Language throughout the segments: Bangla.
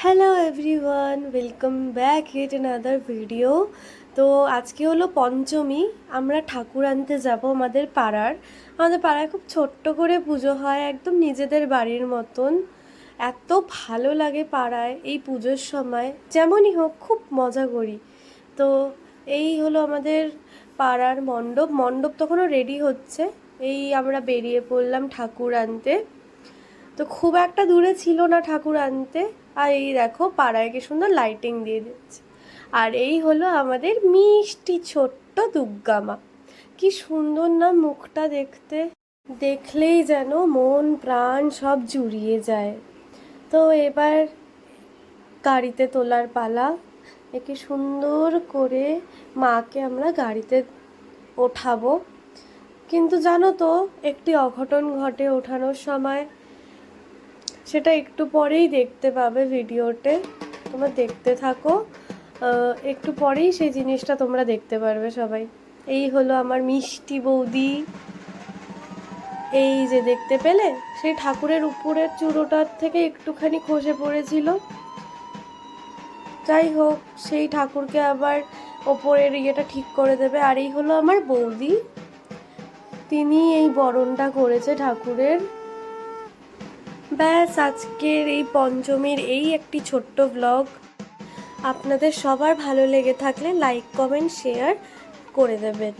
Hello everyone, welcome back it another video. তো আজকে হলো পঞ্চমী। আমরা ঠাকুর আনতে যাব আমাদের পাড়ায় খুব ছোট্ট করে পুজো হয়, একদম নিজেদের বাড়ির মতন। এত ভালো লাগে পাড়ায় এই পুজোর সময়, যেমনই হোক খুব মজা করি। তো এই হলো আমাদের পাড়ার মণ্ডপ তখনও রেডি হচ্ছে। এই আমরা বেরিয়ে পড়লাম ঠাকুর আনতে। তো খুব একটা দূরে ছিল না ঠাকুর আনতে। আর এই দেখো পাড়ায় কি সুন্দর লাইটিং দিয়ে দিচ্ছে। আর এই হলো আমাদের মিষ্টি ছোট্ট দুর্গা মা। কি সুন্দর না মুখটা দেখতে, দেখলেই যেন মন প্রাণ সব জুড়িয়ে যায়। তো এবার গাড়িতে তোলার পালা। একে সুন্দর করে মাকে আমরা গাড়িতে ওঠাবো। কিন্তু জানো তো, একটি অঘটন ঘটে ওঠানোর সময়। সেটা একটু পরেই দেখতে পাবে ভিডিওতে, তোমরা দেখতে থাকো। একটু পরেই সেই জিনিসটা তোমরা দেখতে পারবে সবাই। এই হলো আমার মিষ্টি বৌদি। এই যে দেখতে পেলে, সেই ঠাকুরের উপরের চূড়োটার থেকে একটুখানি খসে পড়েছিল। যাই হোক, সেই ঠাকুরকে আবার ওপরের ইয়েটা ঠিক করে দেবে। আর এই হলো আমার বৌদি, তিনি এই বরণটা করেছে ঠাকুরের। ব্যাস, আজকের এই পঞ্চমীর এই একটি ছোট্ট ব্লগ। আপনাদের সবার ভালো লেগে থাকলে লাইক কমেন্ট শেয়ার করে দেবেন।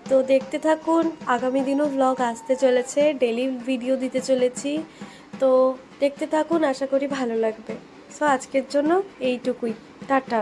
তো দেখতে থাকুন, আগামী দিনও ব্লগ আসতে চলেছে, ডেলি ভিডিও দিতে চলেছি। তো দেখতে থাকুন, আশা করি ভালো লাগবে। সো আজকের জন্য এইটুকুই, টাটা।